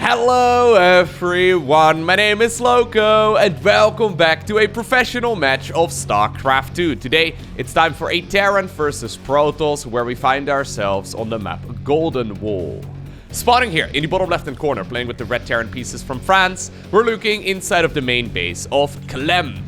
Hello everyone, my name is Lowko and welcome back to a professional match of StarCraft 2. Today it's time for a Terran versus Protoss where we find ourselves on the map Golden Wall. Spawning here in the bottom left hand corner, playing with the red Terran pieces from France, we're looking inside of the main base of Clem.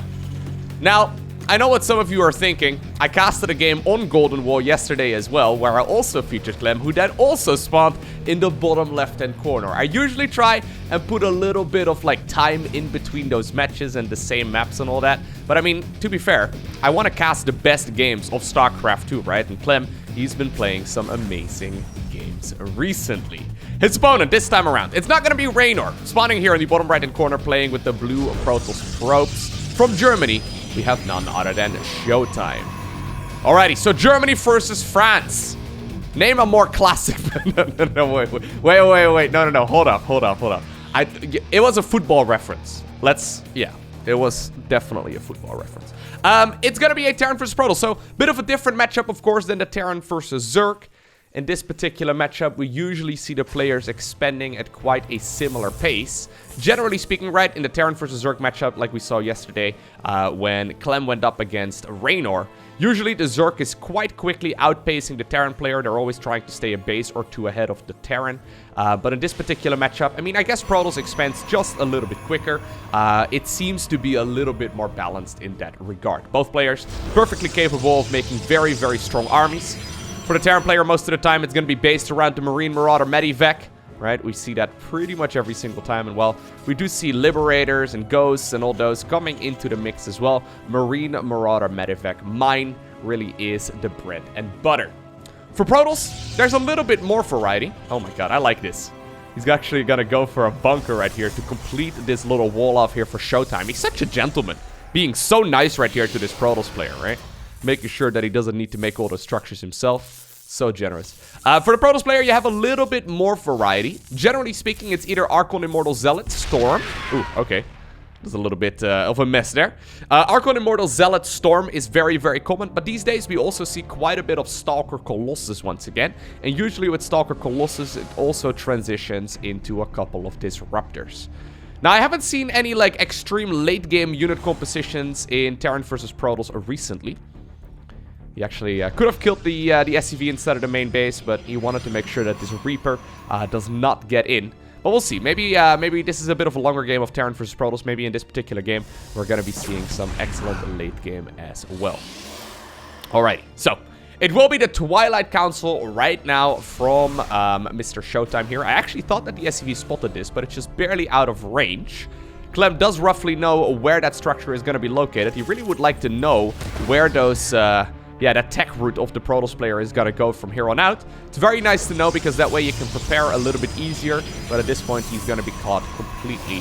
Now, I know what some of you are thinking. I casted a game on Golden Wall yesterday as well, where I also featured Clem, who then also spawned in the bottom left-hand corner. I usually try and put a little bit of like time in between those matches and the same maps and all that. But I mean, to be fair, I want to cast the best games of StarCraft 2, right? And Clem, he's been playing some amazing games recently. His opponent this time around, it's not going to be Raynor. Spawning here in the bottom right-hand corner, playing with the blue Protoss probes. From Germany, we have none other than ShoWTimE. Alrighty, so Germany versus France. Name a more classic... no, wait. No. Hold up. It was a football reference. Yeah, it was definitely a football reference. It's gonna be a Terran versus Protoss, so bit of a different matchup, of course, than the Terran versus Zerg. In this particular matchup, we usually see the players expanding at quite a similar pace. Generally speaking, right, in the Terran versus Zerg matchup, like we saw yesterday, when Clem went up against Raynor, usually the Zerg is quite quickly outpacing the Terran player. They're always trying to stay a base or two ahead of the Terran. But in this particular matchup, I mean, I guess Protoss expands just a little bit quicker. It seems to be a little bit more balanced in that regard. Both players perfectly capable of making very, very strong armies. For the Terran player, most of the time, it's going to be based around the Marine Marauder Medivac, right? We see that pretty much every single time. And, well, we do see Liberators and Ghosts and all those coming into the mix as well. Marine Marauder Medivac, mine really is the bread and butter. For Protoss, there's a little bit more variety. Oh, my God, I like this. He's actually going to go for a bunker right here to complete this little wall off here for ShoWTimE. He's such a gentleman, being so nice right here to this Protoss player, right? Making sure that he doesn't need to make all the structures himself. So generous. For the Protoss player, you have a little bit more variety. Generally speaking, it's either Archon Immortal Zealot, Storm. Ooh, okay. There's a little bit of a mess there. Archon Immortal Zealot, Storm is very, very common. But these days, we also see quite a bit of Stalker Colossus once again. And usually with Stalker Colossus, it also transitions into a couple of Disruptors. Now, I haven't seen any like extreme late game unit compositions in Terran versus Protoss recently. He actually could have killed the SCV instead of the main base, but he wanted to make sure that this Reaper does not get in. But we'll see. Maybe this is a bit of a longer game of Terran versus Protoss. Maybe in this particular game, we're going to be seeing some excellent late game as well. Alrighty, so it will be the Twilight Council right now from Mr. ShoWTimE here. I actually thought that the SCV spotted this, but it's just barely out of range. Clem does roughly know where that structure is going to be located. He really would like to know where those... yeah, that tech route of the Protoss player is gonna go from here on out. It's very nice to know because that way you can prepare a little bit easier. But at this point, he's gonna be caught completely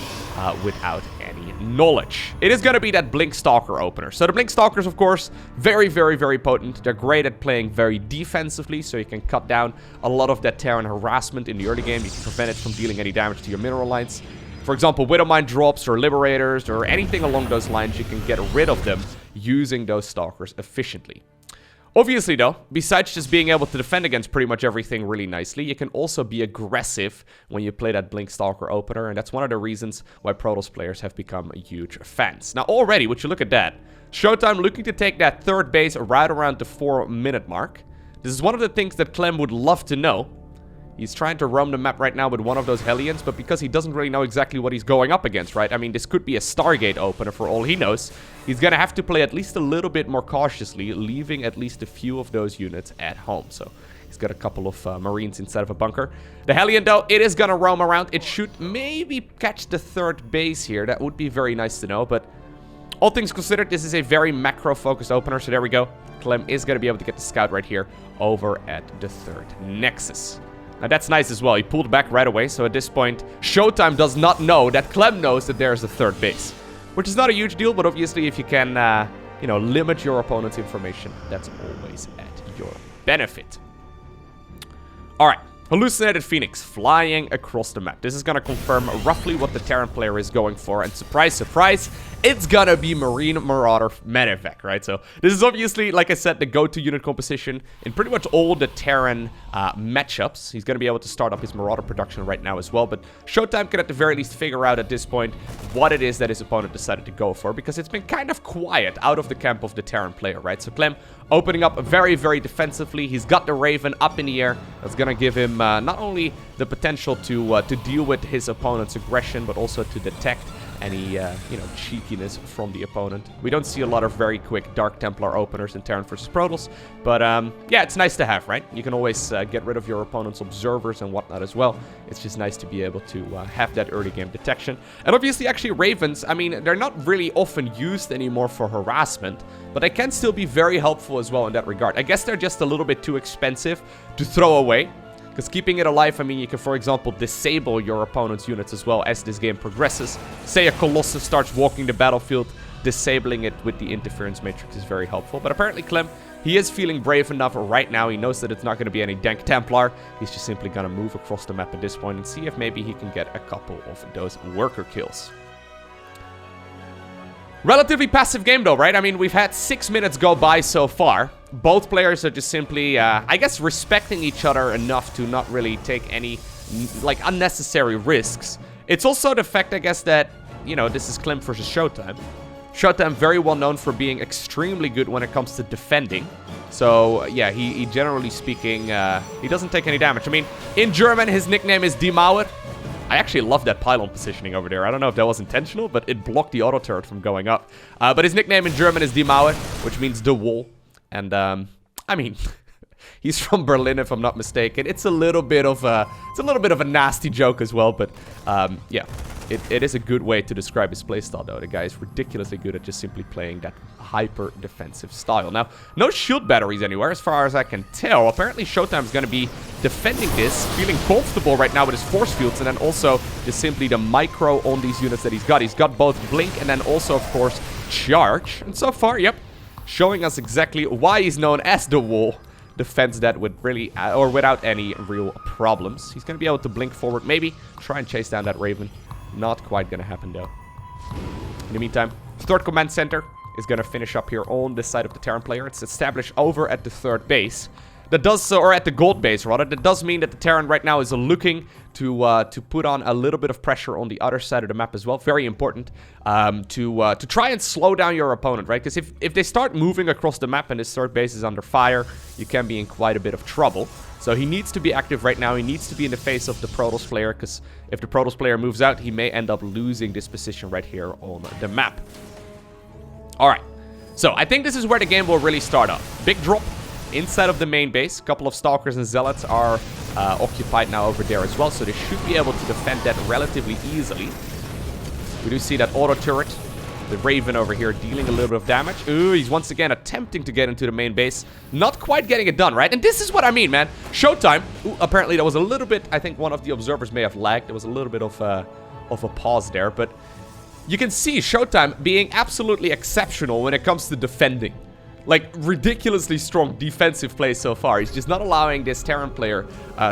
without any knowledge. It is gonna be that Blink Stalker opener. So the Blink Stalkers, of course, very, very, very potent. They're great at playing very defensively, so you can cut down a lot of that Terran harassment in the early game. You can prevent it from dealing any damage to your mineral lines. For example, Widowmine drops or Liberators or anything along those lines, you can get rid of them using those Stalkers efficiently. Obviously, though, besides just being able to defend against pretty much everything really nicely, you can also be aggressive when you play that Blink Stalker opener, and that's one of the reasons why Protoss players have become huge fans. Now, already, would you look at that? ShoWTimE looking to take that third base right around the 4-minute mark. This is one of the things that Clem would love to know. He's trying to roam the map right now with one of those Hellions, but because he doesn't really know exactly what he's going up against, right? I mean, this could be a Stargate opener for all he knows. He's going to have to play at least a little bit more cautiously, leaving at least a few of those units at home. So he's got a couple of Marines instead of a bunker. The Hellion, though, it is going to roam around. It should maybe catch the third base here. That would be very nice to know, but all things considered, this is a very macro-focused opener. So there we go. Clem is going to be able to get the scout right here over at the third Nexus. Now, that's nice as well. He pulled back right away. So at this point, ShoWTimE does not know that Clem knows that there's a third base. Which is not a huge deal, but obviously if you can, you know, limit your opponent's information, that's always at your benefit. Alright, Hallucinated Phoenix flying across the map. This is gonna confirm roughly what the Terran player is going for. And surprise, surprise, it's gonna be Marine Marauder Medevac, right? So this is obviously, like I said, the go-to unit composition in pretty much all the Terran matchups. He's gonna be able to start up his Marauder production right now as well. But ShoWTimE can at the very least figure out at this point what it is that his opponent decided to go for, because it's been kind of quiet out of the camp of the Terran player, right? So Clem opening up very, very defensively. He's got the Raven up in the air. That's gonna give him not only the potential to deal with his opponent's aggression, but also to detect any, you know, cheekiness from the opponent. We don't see a lot of very quick Dark Templar openers in Terran versus Protoss, but yeah, it's nice to have, right? You can always get rid of your opponent's observers and whatnot as well. It's just nice to be able to have that early game detection. And obviously, actually, Ravens, I mean, they're not really often used anymore for harassment, but they can still be very helpful as well in that regard. I guess they're just a little bit too expensive to throw away. Because keeping it alive, I mean, you can, for example, disable your opponent's units as well as this game progresses. Say a Colossus starts walking the battlefield, disabling it with the interference matrix is very helpful. But apparently, Clem, he is feeling brave enough right now. He knows that it's not going to be any dank Templar. He's just simply going to move across the map at this point and see if maybe he can get a couple of those worker kills. Relatively passive game though, right? I mean, we've had 6 minutes go by so far. Both players are just simply, I guess, respecting each other enough to not really take any, like, unnecessary risks. It's also the fact, I guess, that, you know, this is Clem versus ShoWTimE. ShoWTimE very well known for being extremely good when it comes to defending. So, yeah, he generally speaking, he doesn't take any damage. I mean, in German, his nickname is Die Mauer. I actually love that pylon positioning over there. I don't know if that was intentional, but it blocked the auto turret from going up. But his nickname in German is Die Mauer, which means the wall. And, I mean, he's from Berlin, if I'm not mistaken. It's a little bit of a nasty joke as well, but, yeah. It is a good way to describe his playstyle, though. The guy is ridiculously good at just simply playing that hyper-defensive style. Now, no shield batteries anywhere, as far as I can tell. Apparently, ShoWTimE is going to be defending this, feeling comfortable right now with his force fields, and then also just simply the micro on these units that he's got. He's got both Blink and then also, of course, Charge. And so far, yep, showing us exactly why he's known as the Wall. Defends that with really, or without any real problems. He's going to be able to blink forward, maybe try and chase down that Raven. Not quite gonna happen though. In the meantime, third command center is gonna finish up here on this side of the Terran player. It's established over at the third base. That does, or at the gold base rather. That does mean that the Terran right now is looking to put on a little bit of pressure on the other side of the map as well. Very important to try and slow down your opponent, right? Because if they start moving across the map and this third base is under fire, you can be in quite a bit of trouble. So he needs to be active right now. He needs to be in the face of the Protoss player, because if the Protoss player moves out, he may end up losing this position right here on the map. All right. So I think this is where the game will really start up. Big drop inside of the main base. A couple of Stalkers and Zealots are occupied now over there as well, so they should be able to defend that relatively easily. We do see that auto turret. The Raven over here dealing a little bit of damage. Ooh, he's once again attempting to get into the main base. Not quite getting it done, right? And this is what I mean, man. ShoWTimE. Ooh, apparently, there was a little bit... I think one of the observers may have lagged. There was a little bit of a pause there. But you can see ShoWTimE being absolutely exceptional when it comes to defending. Like, ridiculously strong defensive play so far. He's just not allowing this Terran player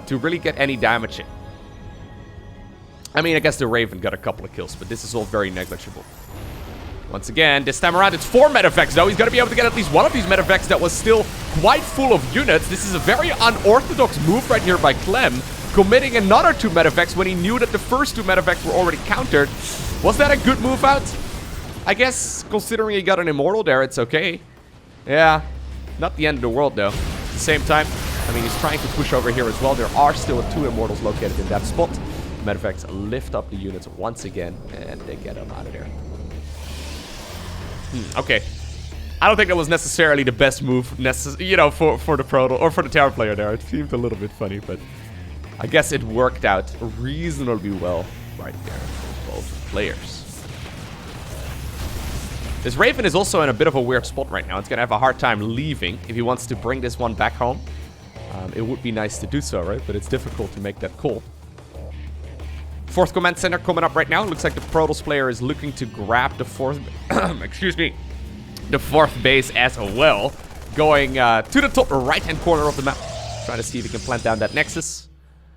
to really get any damage in. I mean, I guess the Raven got a couple of kills, but this is all very negligible. Once again, this time around, it's 4 medevacs, though. He's going to be able to get at least one of these medevacs that was still quite full of units. This is a very unorthodox move right here by Clem, committing another 2 medevacs when he knew that the first 2 medevacs were already countered. Was that a good move out? I guess, considering he got an Immortal there, it's okay. Yeah, not the end of the world, though. At the same time, I mean, he's trying to push over here as well. There are still 2 Immortals located in that spot. Medevacs lift up the units once again, and they get them out of there. Okay. I don't think that was necessarily the best move, you know, for the Protoss or for the Terran player there. It seemed a little bit funny, but I guess it worked out reasonably well right there for both players. This Raven is also in a bit of a weird spot right now. It's going to have a hard time leaving if he wants to bring this one back home. It would be nice to do so, right? But it's difficult to make that call. Fourth command center coming up right now. Looks like the Protoss player is looking to grab the fourth... excuse me. The fourth base as well. Going to the top right-hand corner of the map. Trying to see if he can plant down that Nexus.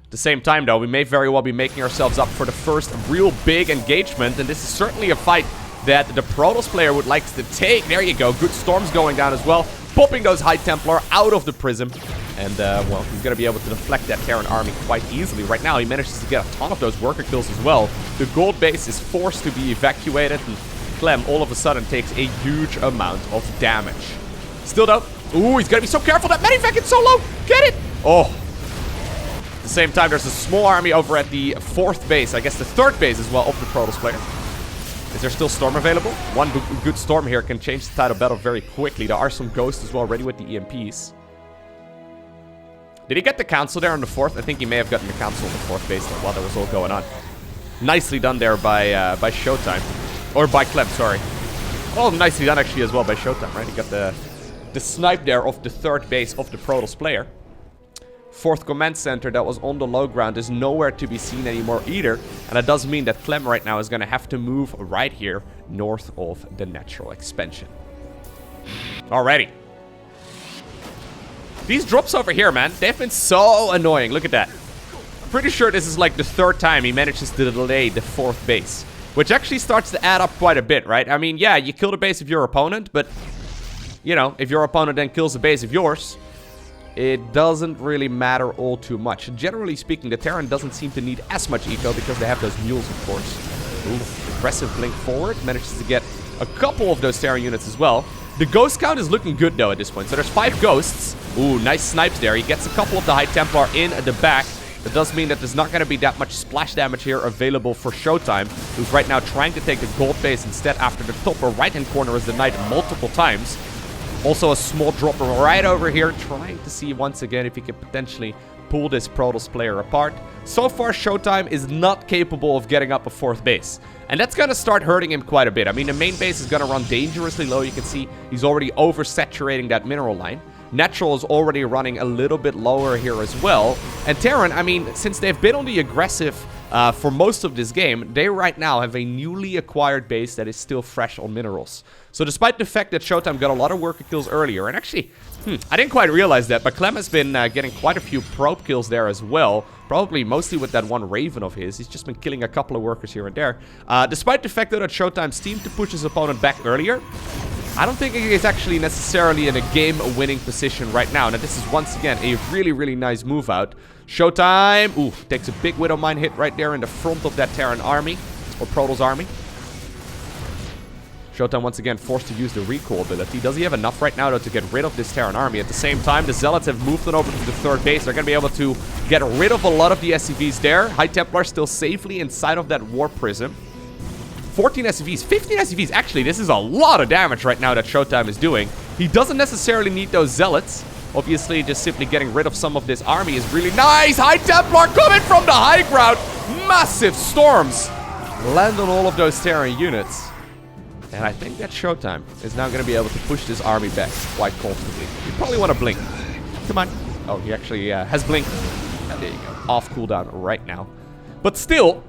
At the same time, though, we may very well be making ourselves up for the first real big engagement, and this is certainly a fight that the Protoss player would like to take. There you go. Good storms going down as well. Popping those High Templar out of the prism. And, well, he's going to be able to deflect that Terran army quite easily. Right now, he manages to get a ton of those worker kills as well. The gold base is forced to be evacuated, and Clem all of a sudden takes a huge amount of damage. Still though, ooh, he's going to be so careful. That medivac is so low. Get it? Oh. At the same time, there's a small army over at the 4th base. I guess the 3rd base as well of the Protoss player. Is there still storm available? One good storm here can change the tide of battle very quickly. There are some ghosts as well ready with the EMPs. Did he get the council there on the 4th? I think he may have gotten the council on the 4th base while that was all going on. Nicely done there by ShoWTimE. Or by Clem, sorry. Oh, nicely done actually as well by ShoWTimE, right? He got the snipe there of the 3rd base of the Protoss player. 4th command center that was on the low ground is nowhere to be seen anymore either. And that does mean that Clem right now is going to have to move right here north of the natural expansion. Alrighty. These drops over here, man, they've been so annoying. Look at that. I'm pretty sure this is like the 3rd time he manages to delay the 4th base. Which actually starts to add up quite a bit, right? I mean, yeah, you kill the base of your opponent, but, you know, if your opponent then kills the base of yours, it doesn't really matter all too much. Generally speaking, the Terran doesn't seem to need as much eco because they have those mules, of course. Ooh, aggressive blink forward. Manages to get a couple of those Terran units as well. The ghost count is looking good, though, at this point. So there's 5 ghosts. Ooh, nice snipes there. He gets a couple of the High Templar in at the back. That does mean that there's not going to be that much splash damage here available for ShoWTimE, who's right now trying to take the gold base instead after the top or right-hand corner is denied multiple times. Also a small dropper right over here, trying to see once again if he can potentially pull this Protoss player apart. So far, ShoWTimE is not capable of getting up a 4th base. And that's going to start hurting him quite a bit. I mean, the main base is going to run dangerously low. You can see he's already oversaturating that mineral line. Natural is already running a little bit lower here as well. And Terran, I mean, since they've been on the aggressive for most of this game, they right now have a newly acquired base that is still fresh on minerals. So despite the fact that ShoWTimE got a lot of worker kills earlier, and actually, I didn't quite realize that, but Clem has been getting quite a few probe kills there as well. Probably mostly with that one Raven of his. He's just been killing a couple of workers here and there. Despite the fact that ShoWTimE seemed to push his opponent back earlier, I don't think he is actually necessarily in a game-winning position right now. Now, this is once again a really, really nice move out. ShoWTimE, ooh, takes a big Widow Mine hit right there in the front of that Terran army, or Protoss army. ShoWTimE once again forced to use the recall ability. Does he have enough right now, though, to get rid of this Terran army? At the same time, the Zealots have moved on over to the 3rd base. They're going to be able to get rid of a lot of the SCVs there. High Templar still safely inside of that War Prism. 14 SCVs, 15 SCVs. Actually, this is a lot of damage right now that ShoWTimE is doing. He doesn't necessarily need those Zealots. Obviously, just simply getting rid of some of this army is really nice. High Templar coming from the high ground. Massive storms land on all of those Terran units. And I think that ShoWTimE is now going to be able to push this army back quite comfortably. You probably want to blink. Come on. Oh, he actually has blinked. There you go. Off cooldown right now. But still,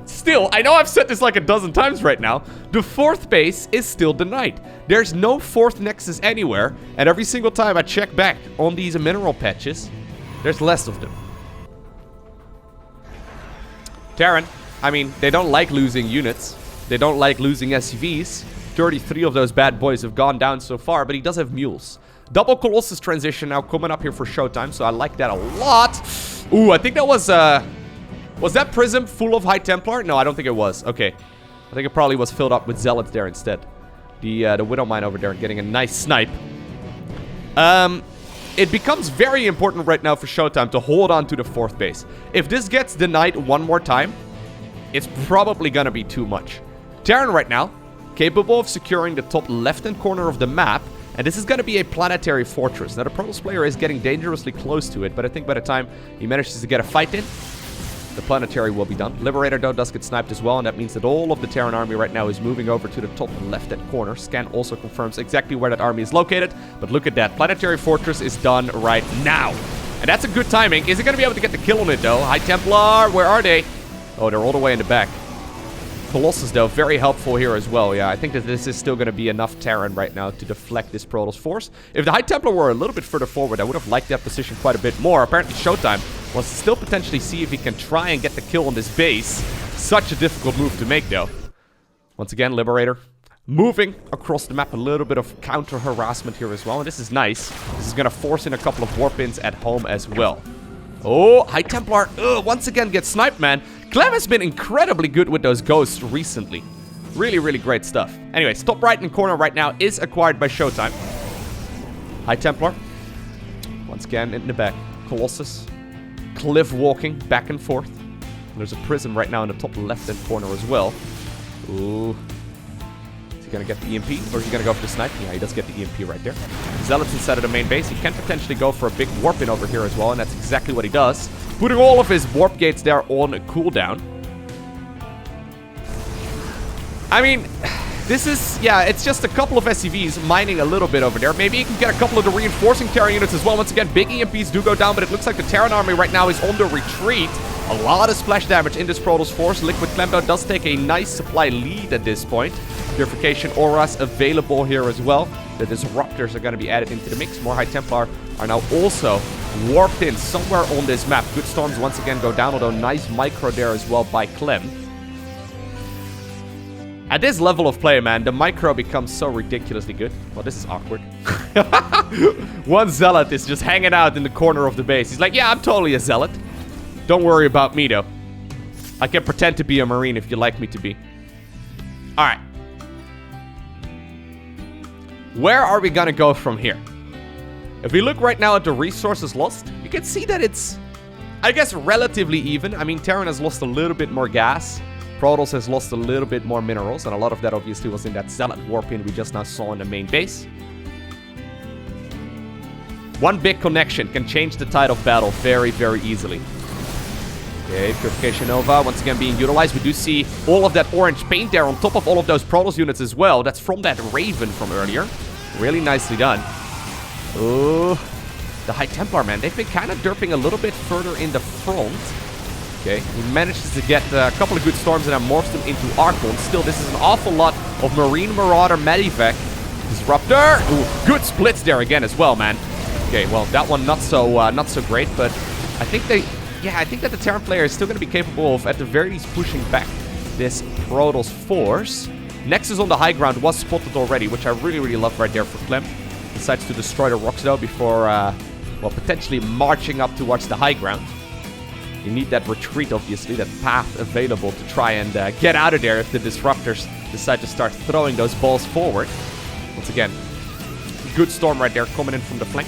I know I've said this like a dozen times right now, the 4th base is still denied. There's no 4th nexus anywhere, and every single time I check back on these mineral patches, there's less of them. Terran, I mean, they don't like losing units. They don't like losing SCVs. 33 of those bad boys have gone down so far, but he does have mules. Double Colossus transition now coming up here for ShoWTimE, so I like that a lot. Ooh, I think that was that prism full of High Templar? No, I don't think it was. Okay. I think it probably was filled up with Zealots there instead. The Widow Mine over there getting a nice snipe. It becomes very important right now for ShoWTimE to hold on to the 4th base. If this gets denied one more time, it's probably gonna be too much. Terran right now, capable of securing the top left-hand corner of the map, and this is going to be a planetary fortress. Now, the Protoss player is getting dangerously close to it, but I think by the time he manages to get a fight in, the planetary will be done. Liberator, though, does get sniped as well, and that means that all of the Terran army right now is moving over to the top left-hand corner. Scan also confirms exactly where that army is located, but look at that. Planetary fortress is done right now. And that's a good timing. Is he going to be able to get the kill on it, though? High Templar, where are they? Oh, they're all the way in the back. Colossus, though, very helpful here as well. Yeah, I think that this is still going to be enough Terran right now to deflect this Protoss force. If the High Templar were a little bit further forward, I would have liked that position quite a bit more. Apparently, ShoWTimE Wants to still potentially see if he can try and get the kill on this base. Such a difficult move to make, though. Once again, Liberator moving across the map. A little bit of counter harassment here as well. And this is nice. This is going to force in a couple of warp-ins at home as well. Oh, High Templar once again gets sniped, man. Clem has been incredibly good with those ghosts recently. Really, really great stuff. Anyways, top right in corner right now is acquired by ShoWTimE. High Templar. Once again in the back. Colossus. Cliff walking back and forth. And there's a prism right now in the top left-hand corner as well. Ooh. Is he going to get the EMP? Or is he going to go for the snipe? Yeah, he does get the EMP right there. Zealots inside of the main base. He can potentially go for a big warp in over here as well. And that's exactly what he does. Putting all of his warp gates there on a cooldown. I mean, this is, yeah, it's just a couple of SCVs mining a little bit over there. Maybe he can get a couple of the reinforcing Terran units as well. Once again, big EMPs do go down, but it looks like the Terran army right now is on the retreat. A lot of splash damage in this Protoss force. Liquid Clem does take a nice supply lead at this point. Purification auras available here as well. The disruptors are going to be added into the mix. More High Templar are now also warped in somewhere on this map. Good storms once again go down, although nice micro there as well by Clem. At this level of play, man, the micro becomes so ridiculously good. Well, this is awkward. One Zealot is just hanging out in the corner of the base. He's like, yeah, I'm totally a Zealot. Don't worry about me, though. I can pretend to be a Marine if you like me to be. Alright. Where are we gonna go from here? If we look right now at the resources lost, you can see that it's, I guess, relatively even. I mean, Terran has lost a little bit more gas. Protoss has lost a little bit more minerals, and a lot of that obviously was in that Zealot warp-in we just now saw in the main base. One big connection can change the tide of battle very, very easily. Okay, Purification Nova once again being utilized. We do see all of that orange paint there on top of all of those Protoss units as well. That's from that Raven from earlier. Really nicely done. Ooh, the High Templar, man. They've been kind of derping a little bit further in the front. Okay, he manages to get a couple of good storms and then morphs them into Archon. Still, this is an awful lot of Marine Marauder Medivac. Disruptor! Ooh, good splits there again as well, man. Okay, well, that one not so great, but I think I think that the Terran player is still going to be capable of, at the very least, pushing back this Protoss force. Nexus on the high ground was spotted already, which I really, really love right there for Clem. Decides to destroy the rocks, though, before, well, potentially marching up towards the high ground. You need that retreat, obviously, that path available to try and get out of there if the disruptors decide to start throwing those balls forward. Once again, good storm right there coming in from the flank.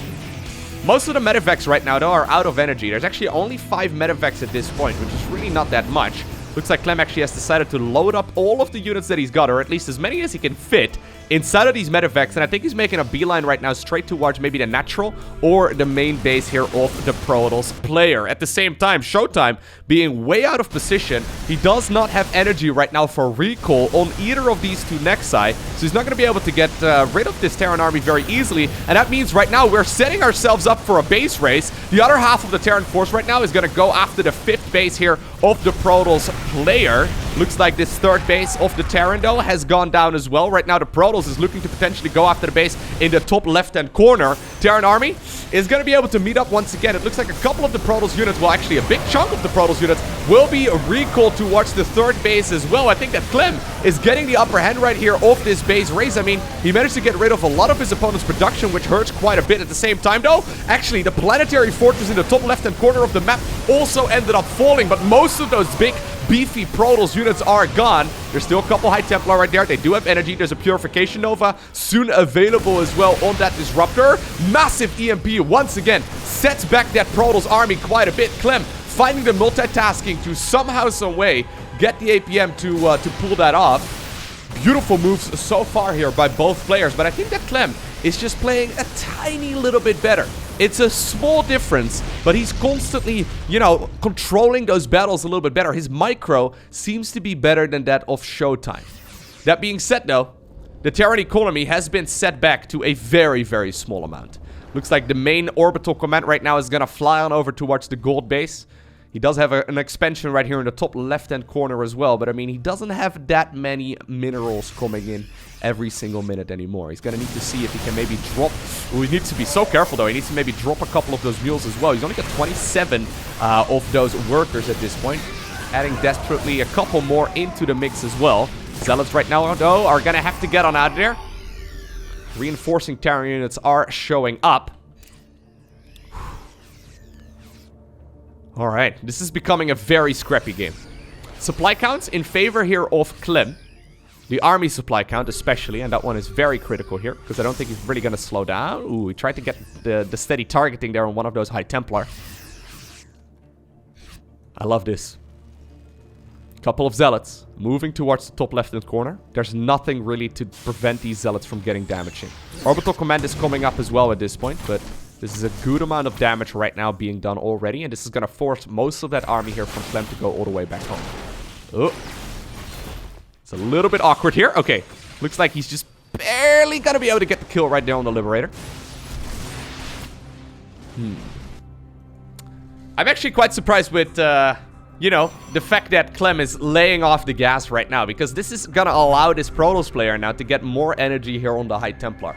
Most of the medevacs right now, though, are out of energy. There's actually only 5 medevacs at this point, which is really not that much. Looks like Clem actually has decided to load up all of the units that he's got, or at least as many as he can fit, inside of these medevacs, and I think he's making a beeline right now straight towards maybe the natural or the main base here of the Protoss player. At the same time, ShoWTimE being way out of position. He does not have energy right now for recall on either of these two Nexi, so he's not going to be able to get rid of this Terran army very easily, and that means right now we're setting ourselves up for a base race. The other half of the Terran force right now is going to go after the 5th base here of the Protoss player. Looks like this 3rd base of the Terran, though, has gone down as well. Right now, the Protoss is looking to potentially go after the base in the top left-hand corner. Terran army is going to be able to meet up once again. It looks like a couple of the Protoss units, well, actually a big chunk of the Protoss units, will be recalled towards the 3rd base as well. I think that Clem is getting the upper hand right here of this base race. I mean, he managed to get rid of a lot of his opponent's production, which hurts quite a bit. At the same time, though, actually, the planetary fortress in the top left-hand corner of the map also ended up falling, but most of those big beefy Protoss units are gone. There's still a couple High Templar right there. They do have energy. There's a Purification Nova soon available as well on that Disruptor. Massive EMP once again sets back that Protoss army quite a bit. Clem finding the multitasking to somehow, some way get the APM to pull that off. Beautiful moves so far here by both players, but I think that Clem is just playing a tiny little bit better. It's a small difference, but he's constantly, you know, controlling those battles a little bit better. His micro seems to be better than that of ShoWTimE. That being said, though, the Terran economy has been set back to a very, very small amount. Looks like the main orbital command right now is going to fly on over towards the gold base. He does have an expansion right here in the top left-hand corner as well. But, I mean, he doesn't have that many minerals coming in every single minute anymore. He's going to need to see if he can maybe drop... Ooh, he needs to be so careful, though. He needs to maybe drop a couple of those mules as well. He's only got 27 of those workers at this point. Adding desperately a couple more into the mix as well. Zealots right now, though, are going to have to get on out of there. Reinforcing Terran units are showing up. Alright, this is becoming a very scrappy game. Supply counts in favor here of Clem. The army supply count especially, and that one is very critical here, because I don't think he's really going to slow down. Ooh, he tried to get the steady targeting there on one of those high templar. I love this. Couple of zealots moving towards the top left-hand corner. There's nothing really to prevent these zealots from getting damaging. Orbital command is coming up as well at this point, but this is a good amount of damage right now being done already, and this is going to force most of that army here from Clem to go all the way back home. Oh. It's a little bit awkward here. Okay. Looks like he's just barely going to be able to get the kill right there on the Liberator. I'm actually quite surprised with, you know, the fact that Clem is laying off the gas right now, because this is going to allow this Protoss player now to get more energy here on the High Templar.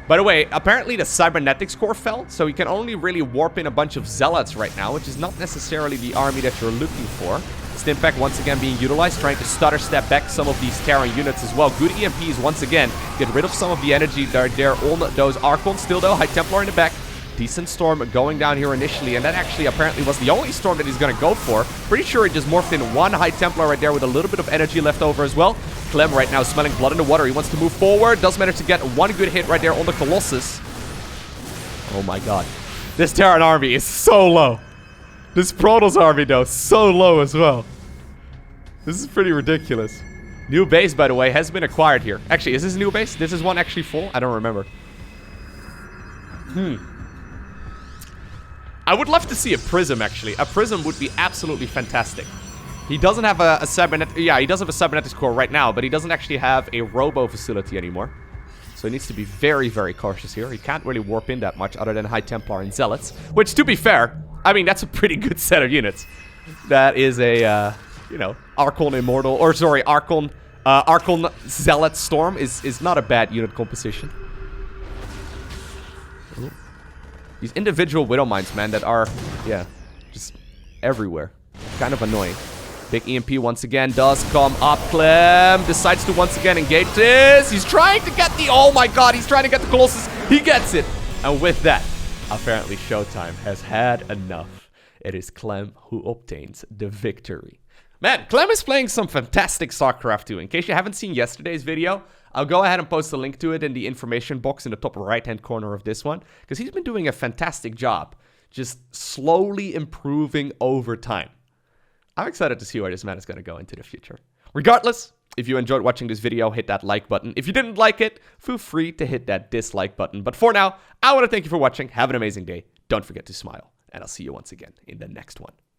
By the way, apparently the cybernetics core fell, so you can only really warp in a bunch of zealots right now, which is not necessarily the army that you're looking for. Stimpack once again being utilized, trying to stutter step back some of these Terran units as well. Good EMPs once again, get rid of some of the energy that are there on those Archons. Still though, High Templar in the back. Decent storm going down here initially, and that actually apparently was the only storm that he's going to go for. Pretty sure he just morphed in one High Templar right there with a little bit of energy left over as well. Clem right now smelling blood in the water. He wants to move forward. Does manage to get one good hit right there on the Colossus. Oh my god. This Terran army is so low. This Protoss army though, so low as well. This is pretty ridiculous. New base, by the way, has been acquired here. Actually, is this a new base? This is one actually full? I don't remember. I would love to see a Prism, actually. A Prism would be absolutely fantastic. He doesn't have a cybernetic... Yeah, he does have a cybernetics core right now, but he doesn't actually have a robo facility anymore. So he needs to be very, very cautious here. He can't really warp in that much other than High Templar and Zealots. Which, to be fair, I mean, that's a pretty good set of units. That is a, you know, Archon Immortal... Or, sorry, Archon Zealot Storm is not a bad unit composition. Ooh. These individual Widow Mines, man, that are, yeah, just everywhere. Kind of annoying. Big EMP once again does come up. Clem decides to once again engage this. He's trying to get the... Oh my god, he's trying to get the Colossus. He gets it. And with that, apparently ShoWTimE has had enough. It is Clem who obtains the victory. Man, Clem is playing some fantastic StarCraft 2. In case you haven't seen yesterday's video, I'll go ahead and post a link to it in the information box in the top right-hand corner of this one, because he's been doing a fantastic job, just slowly improving over time. I'm excited to see where this man is going to go into the future. Regardless, if you enjoyed watching this video, hit that like button. If you didn't like it, feel free to hit that dislike button. But for now, I want to thank you for watching. Have an amazing day. Don't forget to smile, and I'll see you once again in the next one.